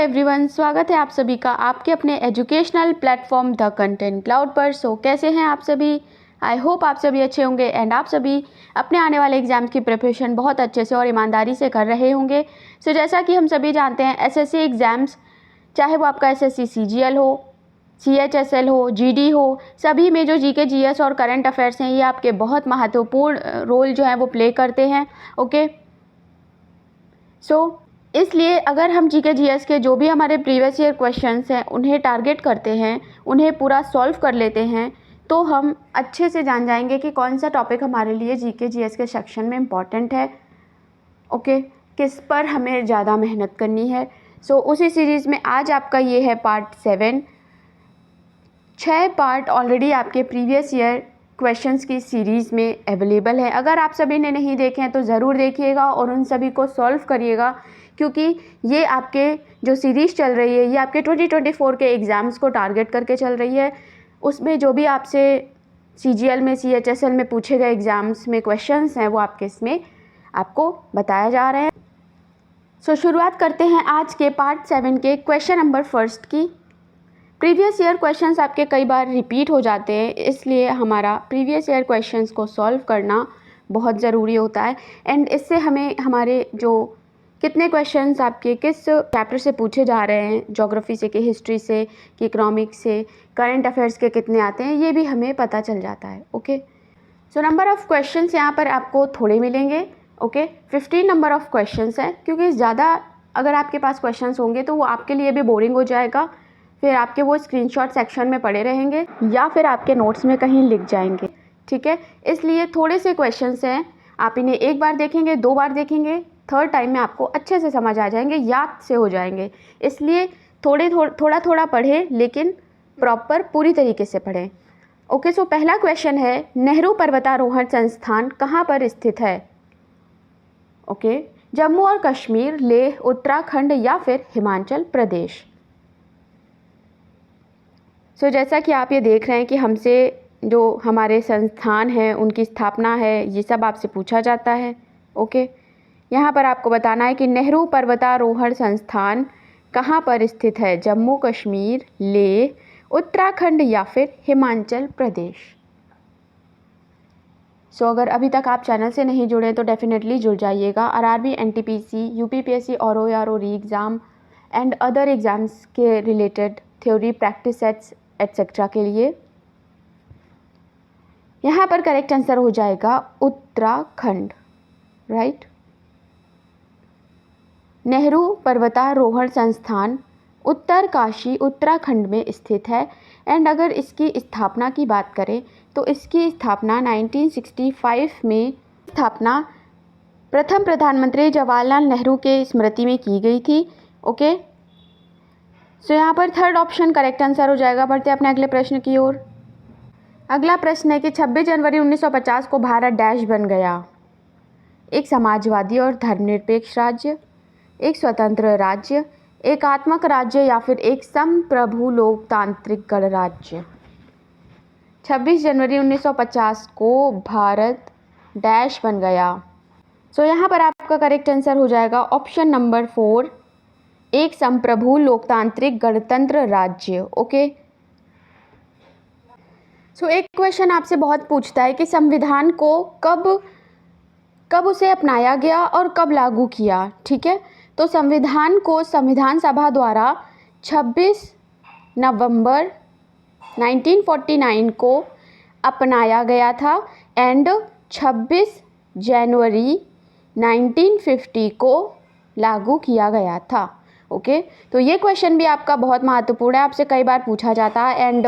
Everyone, स्वागत है आप सभी का आपके अपने educational platform the content cloud पर। सो कैसे हैं आप सभी? आई होप आप सभी अच्छे होंगे एंड आप सभी अपने आने वाले एग्जाम की प्रिपरेशन बहुत अच्छे से और ईमानदारी से कर रहे होंगे। सो जैसा कि हम सभी जानते हैं, एसएससी एग्ज़ाम्स, चाहे वो आपका एसएससी सीजीएल हो, सीएचएसएल हो, जीडी हो, सभी में जो जीके, जीएस और करंट अफेयर्स हैं, ये आपके बहुत महत्वपूर्ण रोल जो है वो प्ले करते हैं। ओके, सो इसलिए अगर हम जीके जीएस के जो भी हमारे प्रीवियस ईयर क्वेश्चंस हैं उन्हें टारगेट करते हैं, उन्हें पूरा सॉल्व कर लेते हैं, तो हम अच्छे से जान जाएंगे कि कौन सा टॉपिक हमारे लिए जीके जीएस के सेक्शन में इम्पॉर्टेंट है। ओके, किस पर हमें ज़्यादा मेहनत करनी है। सो उसी सीरीज़ में आज आपका ये है पार्ट 7। 6 पार्ट ऑलरेडी आपके प्रीवियस ईयर क्वेश्चंस की सीरीज़ में अवेलेबल है। अगर आप सभी ने नहीं देखे हैं तो ज़रूर देखिएगा और उन सभी को सॉल्व करिएगा, क्योंकि ये आपके जो सीरीज़ चल रही है ये आपके 2024 के एग्ज़ाम्स को टारगेट करके चल रही है। उसमें जो भी आपसे सीजीएल में, सीएचएसएल में पूछे गए एग्ज़ाम्स में क्वेश्चंस हैं वो आपके इसमें आपको बताया जा रहे हैं। सो शुरुआत करते हैं आज के पार्ट 7 के क्वेश्चन नंबर 1 की। प्रीवियस ईयर क्वेश्चंस आपके कई बार रिपीट हो जाते हैं, इसलिए हमारा प्रीवियस ईयर क्वेश्चंस को सॉल्व करना बहुत ज़रूरी होता है। एंड इससे हमें हमारे जो कितने क्वेश्चंस आपके किस चैप्टर से पूछे जा रहे हैं, ज्योग्राफी से, कि हिस्ट्री से, कि इकोनॉमिक्स से, करंट अफेयर्स के कितने आते हैं, ये भी हमें पता चल जाता है। Okay, so number of questions यहाँ पर आपको थोड़े मिलेंगे। ओके, 15 नंबर ऑफ़ क्वेश्चंस हैं, क्योंकि ज़्यादा अगर आपके पास क्वेश्चंस होंगे तो वो आपके लिए भी बोरिंग हो जाएगा। फिर आपके वो स्क्रीनशॉट सेक्शन में पड़े रहेंगे या फिर आपके नोट्स में कहीं लिख जाएंगे। ठीक है, इसलिए थोड़े से क्वेश्चंस हैं, आप इन्हें एक बार देखेंगे, 2 बार देखेंगे, थर्ड टाइम में आपको अच्छे से समझ आ जाएंगे, याद से हो जाएंगे। इसलिए थोड़ा थोड़ा पढ़ें, लेकिन प्रॉपर पूरी तरीके से पढ़ें। ओके, सो पहला क्वेश्चन है, नेहरू पर्वतारोहण संस्थान कहाँ पर स्थित है? ओके, जम्मू और कश्मीर, लेह, उत्तराखंड या फिर हिमाचल प्रदेश। सो जैसा कि आप ये देख रहे हैं कि हमसे जो हमारे संस्थान हैं उनकी स्थापना है, ये सब आपसे पूछा जाता है। ओके, यहाँ पर आपको बताना है कि नेहरू पर्वतारोहण संस्थान कहाँ पर स्थित है? जम्मू कश्मीर, लेह, उत्तराखंड या फिर हिमाचल प्रदेश। सो अगर अभी तक आप चैनल से नहीं जुड़े तो डेफिनेटली जुड़ जाइएगा। RRB, NTPC, UPPSC, ROR, re exam and other exams के related theory, practice sets et cetera के लिए। यहाँ पर करेक्ट आंसर हो जाएगा उत्तराखंड, राइट। नेहरू पर्वतारोहण संस्थान उत्तरकाशी, उत्तराखंड में स्थित है। एंड अगर इसकी स्थापना की बात करें तो इसकी स्थापना 1965 में स्थापना प्रथम प्रधानमंत्री जवाहरलाल नेहरू के स्मृति में की गई थी। ओके, सो यहाँ पर थर्ड ऑप्शन करेक्ट आंसर हो जाएगा। बढ़ते अपने अगले प्रश्न की ओर। अगला प्रश्न है कि 26 जनवरी 1950 को भारत डैश बन गया? एक समाजवादी और धर्मनिरपेक्ष राज्य, एक स्वतंत्र राज्य, एकात्मक राज्य या फिर एक संप्रभु लोकतांत्रिक गणराज्य। 26 जनवरी 1950 को भारत डैश बन गया। सो यहाँ पर आपका करेक्ट आंसर हो जाएगा ऑप्शन नंबर 4, एक संप्रभु लोकतांत्रिक गणतंत्र राज्य। ओके, सो एक क्वेश्चन आपसे बहुत पूछता है कि संविधान को कब उसे अपनाया गया और कब लागू किया? ठीक है, तो संविधान को संविधान सभा द्वारा 26 नवंबर 1949 को अपनाया गया था एंड 26 जनवरी 1950 को लागू किया गया था। ओके, तो ये क्वेश्चन भी आपका बहुत महत्वपूर्ण है, आपसे कई बार पूछा जाता है। एंड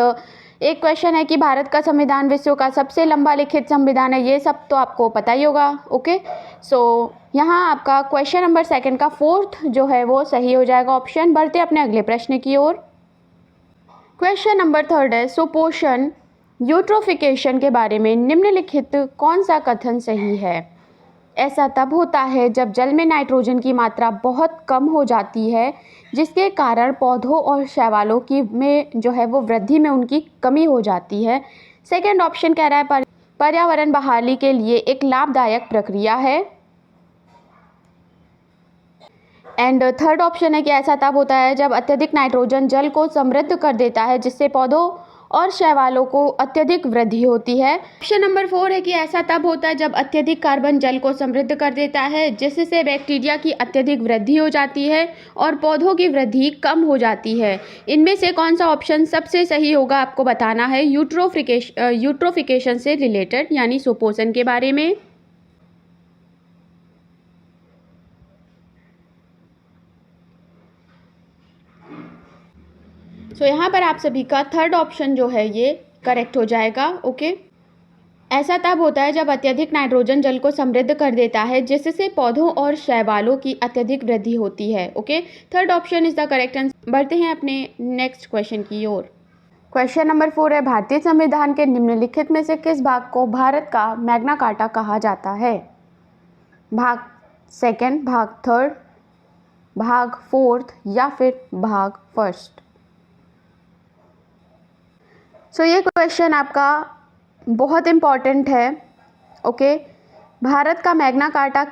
एक क्वेश्चन है कि भारत का संविधान विश्व का सबसे लंबा लिखित संविधान है, ये सब तो आपको पता ही होगा। ओके, सो यहाँ आपका क्वेश्चन नंबर 2 का 4th जो है वो सही हो जाएगा ऑप्शन। बढ़ते अपने अगले प्रश्न की ओर। क्वेश्चन नंबर 3 है, सुपोषण यूट्रोफिकेशन के बारे में निम्नलिखित कौन सा कथन सही है? ऐसा तब होता है जब जल में नाइट्रोजन की मात्रा बहुत कम हो जाती है, जिसके कारण पौधों और शैवालों की में जो है वो वृद्धि में उनकी कमी हो जाती है। सेकंड ऑप्शन कह रहा है पर्यावरण बहाली के लिए एक लाभदायक प्रक्रिया है। एंड थर्ड ऑप्शन है कि ऐसा तब होता है जब अत्यधिक नाइट्रोजन जल को समृद्ध कर देता है, जिससे पौधों और शैवालों को अत्यधिक वृद्धि होती है। ऑप्शन नंबर 4 है कि ऐसा तब होता है जब अत्यधिक कार्बन जल को समृद्ध कर देता है, जिससे बैक्टीरिया की अत्यधिक वृद्धि हो जाती है और पौधों की वृद्धि कम हो जाती है। इनमें से कौन सा ऑप्शन सबसे सही होगा आपको बताना है यूट्रोफिकेशन से रिलेटेड, यानी सुपोषण के बारे में। तो यहाँ पर आप सभी का थर्ड ऑप्शन जो है ये करेक्ट हो जाएगा। ओके, ऐसा तब होता है जब अत्यधिक नाइट्रोजन जल को समृद्ध कर देता है, जिससे पौधों और शैवालों की अत्यधिक वृद्धि होती है। Okay, third option is the correct answer. बढ़ते हैं अपने नेक्स्ट क्वेश्चन की ओर। क्वेश्चन नंबर 4 है, भारतीय संविधान के निम्नलिखित में से किस भाग को भारत का मैग्ना कार्टा कहा जाता है? भाग सेकंड, भाग थर्ड, भाग फोर्थ या फिर भाग फर्स्ट? सो ये क्वेश्चन आपका बहुत इम्पॉर्टेंट है। ओके, भारत का मैग्ना कार्टा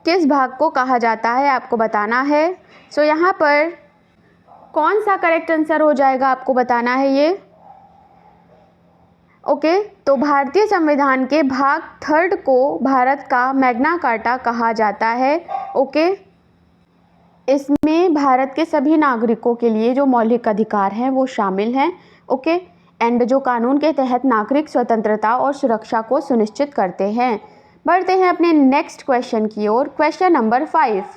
किस भाग को कहा जाता है आपको बताना है। सो यहाँ पर कौन सा करेक्ट आंसर हो जाएगा आपको बताना है ये। ओके, तो भारतीय संविधान के भाग थर्ड को भारत का मैग्ना कार्टा कहा जाता है। ओके, इसमें भारत के सभी नागरिकों के लिए जो मौलिक अधिकार हैं वो शामिल हैं। ओके, एंड जो कानून के तहत नागरिक स्वतंत्रता और सुरक्षा को सुनिश्चित करते हैं। बढ़ते हैं अपने नेक्स्ट क्वेश्चन की ओर। क्वेश्चन नंबर 5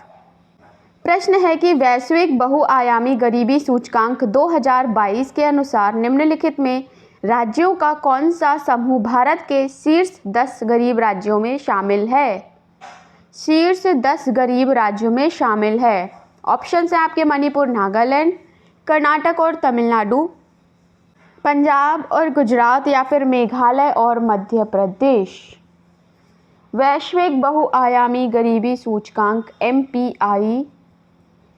प्रश्न है कि वैश्विक बहुआयामी गरीबी सूचकांक 2022 के अनुसार निम्नलिखित में राज्यों का कौन सा समूह भारत के शीर्ष 10 गरीब राज्यों में शामिल है? शीर्ष 10 गरीब राज्यों में शामिल है। ऑप्शन है आपके मणिपुर, नागालैंड, कर्नाटक और तमिलनाडु, पंजाब और गुजरात या फिर मेघालय और मध्य प्रदेश। वैश्विक बहुआयामी गरीबी सूचकांक MPI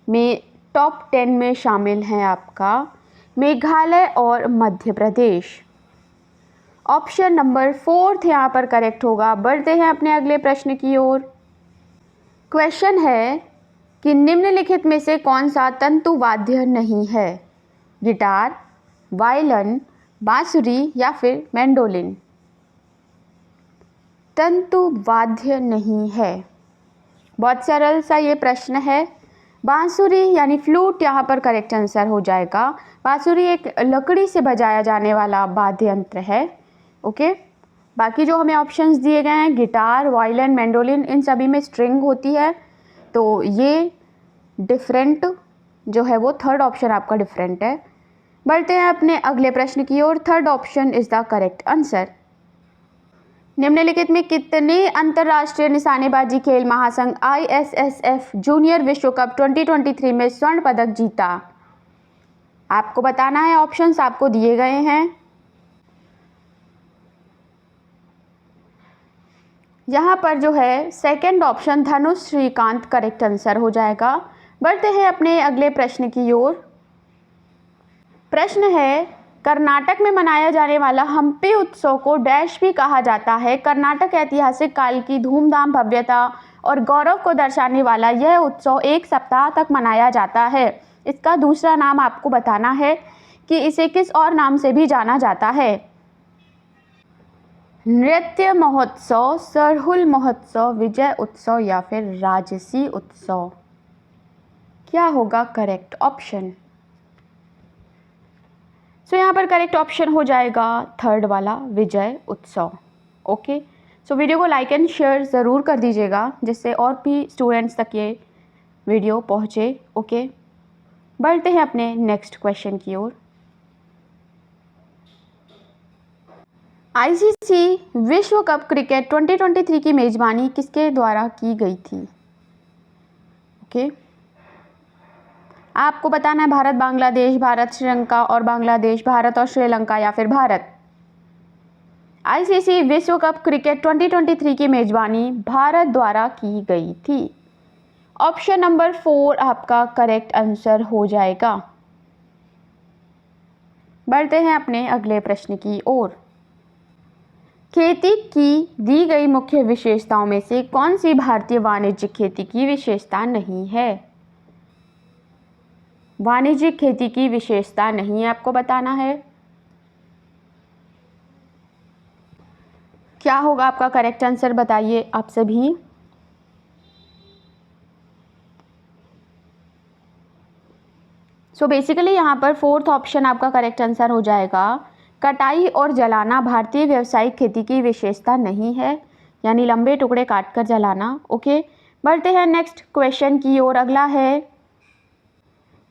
में टॉप 10 में शामिल हैं आपका मेघालय और मध्य प्रदेश। ऑप्शन नंबर 4 यहाँ पर करेक्ट होगा। बढ़ते हैं अपने अगले प्रश्न की ओर। क्वेश्चन है कि निम्नलिखित में से कौन सा तंतु वाद्य नहीं है? गिटार, वायलिन, बांसुरी या फिर मैंडोलिन? तंतु वाद्य नहीं है। बहुत सरल सा ये प्रश्न है। बांसुरी यानी फ्लूट यहाँ पर करेक्ट आंसर हो जाएगा। बांसुरी एक लकड़ी से बजाया जाने वाला वाद्य यंत्र है। ओके, बाकी जो हमें ऑप्शंस दिए गए हैं गिटार, वायलिन, मैंडोलिन, इन सभी में स्ट्रिंग होती है, तो ये डिफरेंट जो है वो थर्ड ऑप्शन आपका डिफरेंट है। बढ़ते हैं अपने अगले प्रश्न की ओर। Third option is the correct answer. निम्नलिखित में कितने अंतर्राष्ट्रीय निशानेबाजी खेल महासंघ ISSF जूनियर विश्व कप 2023 में स्वर्ण पदक जीता? आपको बताना है। ऑप्शंस आपको दिए गए हैं। यहाँ पर जो है सेकंड ऑप्शन धनुष श्रीकांत करेक्ट आंसर हो जाएगा। बढ़ते हैं अपने अगले प्रश्न की ओर। प्रश्न है कर्नाटक में मनाया जाने वाला हम्पी उत्सव को डैश भी कहा जाता है। कर्नाटक ऐतिहासिक काल की धूमधाम, भव्यता और गौरव को दर्शाने वाला यह उत्सव एक सप्ताह तक मनाया जाता है। इसका दूसरा नाम आपको बताना है कि इसे किस और नाम से भी जाना जाता है। नृत्य महोत्सव, सरहुल महोत्सव, विजय उत्सव या फिर राजसी उत्सव? क्या होगा करेक्ट ऑप्शन? सो यहाँ पर करेक्ट ऑप्शन हो जाएगा थर्ड वाला, विजय उत्सव। ओके, सो वीडियो को लाइक एंड शेयर ज़रूर कर दीजिएगा, जिससे और भी स्टूडेंट्स तक ये वीडियो पहुँचे। ओके, बढ़ते हैं अपने नेक्स्ट क्वेश्चन की ओर। ICC विश्व कप क्रिकेट 2023 की मेज़बानी किसके द्वारा की गई थी? ओके, आपको बताना है भारत, बांग्लादेश, भारत, श्रीलंका और बांग्लादेश, भारत और श्रीलंका या फिर भारत। ICC विश्व कप क्रिकेट 2023 की मेज़बानी भारत द्वारा की गई थी। ऑप्शन नंबर 4 आपका करेक्ट आंसर हो जाएगा। बढ़ते हैं अपने अगले प्रश्न की ओर। खेती की दी गई मुख्य विशेषताओं में से कौन सी भारतीय वाणिज्यिक खेती की विशेषता नहीं है? वाणिज्यिक खेती की विशेषता नहीं है, आपको बताना है। क्या होगा आपका करेक्ट आंसर, बताइए आप सभी। सो बेसिकली यहाँ पर फोर्थ ऑप्शन आपका करेक्ट आंसर हो जाएगा। कटाई और जलाना भारतीय व्यावसायिक खेती की विशेषता नहीं है, यानी लंबे टुकड़े काटकर जलाना। ओके, बढ़ते हैं नेक्स्ट क्वेश्चन की ओर। अगला है,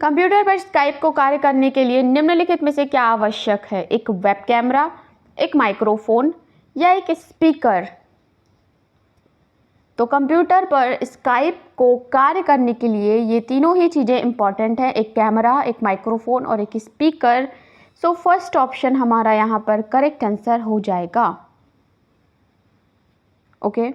कंप्यूटर पर स्काइप को कार्य करने के लिए निम्नलिखित में से क्या आवश्यक है? एक वेब कैमरा, एक माइक्रोफोन या एक स्पीकर? तो कंप्यूटर पर स्काइप को कार्य करने के लिए ये तीनों ही चीज़ें इंपॉर्टेंट है, एक कैमरा, एक माइक्रोफोन और एक स्पीकर। सो फर्स्ट ऑप्शन हमारा यहाँ पर करेक्ट आंसर हो जाएगा। ओके,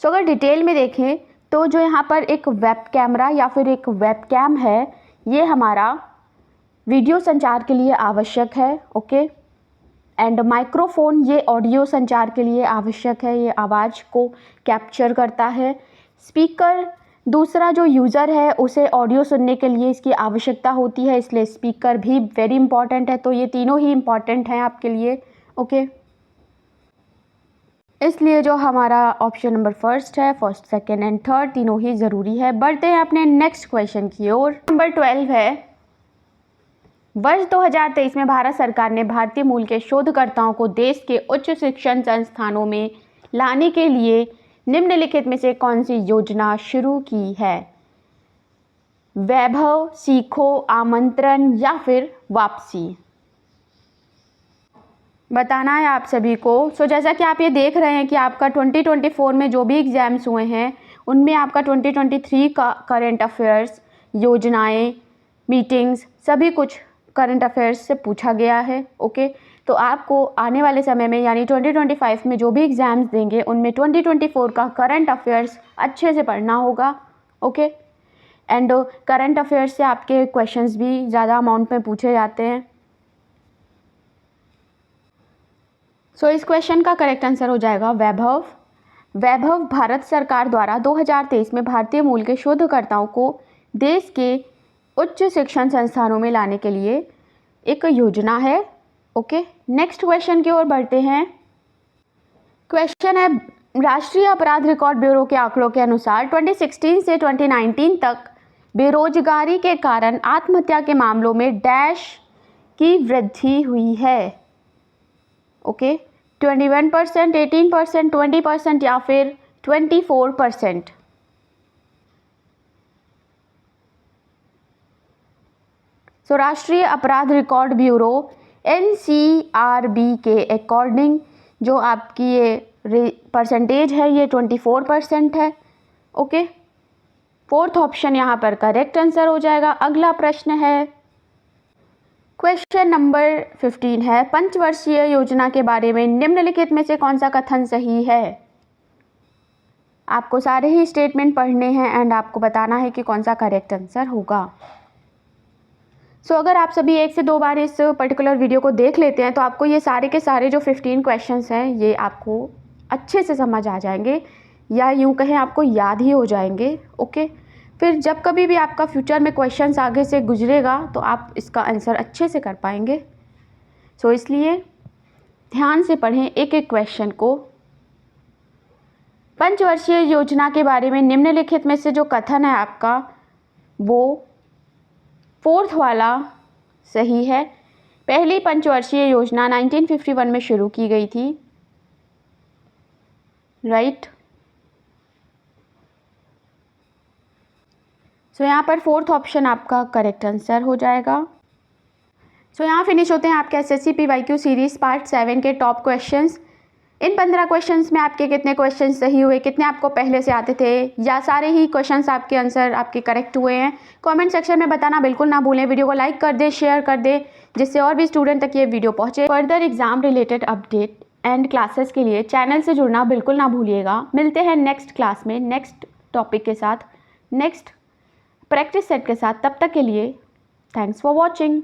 सो अगर डिटेल में देखें तो जो यहाँ पर एक वेब कैमरा या फिर एक वेब कैम है, ये हमारा वीडियो संचार के लिए आवश्यक है। ओके, एंड माइक्रोफोन ये ऑडियो संचार के लिए आवश्यक है, ये आवाज़ को कैप्चर करता है। स्पीकर दूसरा जो यूज़र है उसे ऑडियो सुनने के लिए इसकी आवश्यकता होती है, इसलिए स्पीकर भी वेरी इंपॉर्टेंट है। तो ये तीनों ही इंपॉर्टेंट हैं आपके लिए। ओके, इसलिए जो हमारा ऑप्शन नंबर फर्स्ट है, फर्स्ट सेकेंड एंड थर्ड तीनों ही ज़रूरी है। बढ़ते हैं अपने नेक्स्ट क्वेश्चन की ओर। नंबर 12 है, वर्ष 2023 में भारत सरकार ने भारतीय मूल के शोधकर्ताओं को देश के उच्च शिक्षण संस्थानों में लाने के लिए निम्नलिखित में से कौन सी योजना शुरू की है? वैभव, सीखो, आमंत्रण या फिर वापसी? बताना है आप सभी को। सो जैसा कि आप ये देख रहे हैं कि आपका 2024 में जो भी एग्ज़ाम्स हुए हैं उनमें आपका 2023 का करंट अफेयर्स, योजनाएं, मीटिंग्स सभी कुछ करंट अफेयर्स से पूछा गया है। ओके, तो आपको आने वाले समय में यानी 2025 में जो भी एग्ज़ाम्स देंगे उनमें 2024 का करंट अफेयर्स अच्छे से पढ़ना होगा। ओके, एंड करंट अफेयर्स से आपके क्वेश्चंस भी ज़्यादा अमाउंट में पूछे जाते हैं। सो इस क्वेश्चन का करेक्ट आंसर हो जाएगा वैभव। वैभव भारत सरकार द्वारा 2023 में भारतीय मूल के शोधकर्ताओं को देश के उच्च शिक्षण संस्थानों में लाने के लिए एक योजना है। ओके, नेक्स्ट क्वेश्चन की ओर बढ़ते हैं। क्वेश्चन है, राष्ट्रीय अपराध रिकॉर्ड ब्यूरो के आंकड़ों के अनुसार 2016 से 2019 तक बेरोजगारी के कारण आत्महत्या के मामलों में डैश की वृद्धि हुई है। ओके, 21%, 18%, 20% या फिर 24%? सो राष्ट्रीय अपराध रिकॉर्ड ब्यूरो NCRB के अकॉर्डिंग जो आपकी ये परसेंटेज है ये 24% है। ओके, फोर्थ ऑप्शन यहाँ पर करेक्ट आंसर हो जाएगा। अगला प्रश्न है, क्वेश्चन नंबर 15 है, पंचवर्षीय योजना के बारे में निम्नलिखित में से कौन सा कथन सही है? आपको सारे ही स्टेटमेंट पढ़ने हैं एंड आपको बताना है कि कौन सा करेक्ट आंसर होगा। सो अगर आप सभी 1 से 2 बार इस पर्टिकुलर वीडियो को देख लेते हैं तो आपको ये सारे के सारे जो 15 क्वेश्चंस हैं ये आपको अच्छे से समझ आ जाएंगे, या यूँ कहें आपको याद ही हो जाएंगे। ओके, फिर जब कभी भी आपका फ्यूचर में क्वेश्चंस आगे से गुजरेगा तो आप इसका आंसर अच्छे से कर पाएंगे। सो इसलिए ध्यान से पढ़ें एक एक क्वेश्चन को। पंचवर्षीय योजना के बारे में निम्नलिखित में से जो कथन है आपका वो फोर्थ वाला सही है। पहली पंचवर्षीय योजना 1951 में शुरू की गई थी, राइट। सो यहाँ पर फोर्थ ऑप्शन आपका करेक्ट आंसर हो जाएगा। सो यहाँ फिनिश होते हैं आपके SSC PYQ सीरीज़ पार्ट 7 के टॉप क्वेश्चंस। इन 15 क्वेश्चंस में आपके कितने क्वेश्चंस सही हुए, कितने आपको पहले से आते थे, या सारे ही क्वेश्चंस आपके आंसर आपके करेक्ट हुए हैं, कमेंट सेक्शन में बताना बिल्कुल ना भूलें। वीडियो को लाइक कर दे, शेयर कर दे, जिससे और भी स्टूडेंट तक ये वीडियो पहुँचे। Further exam related update and classes के लिए चैनल से जुड़ना बिल्कुल ना भूलिएगा। मिलते हैं नेक्स्ट क्लास में नेक्स्ट टॉपिक के साथ, नेक्स्ट प्रैक्टिस सेट के साथ। तब तक के लिए थैंक्स फॉर वॉचिंग।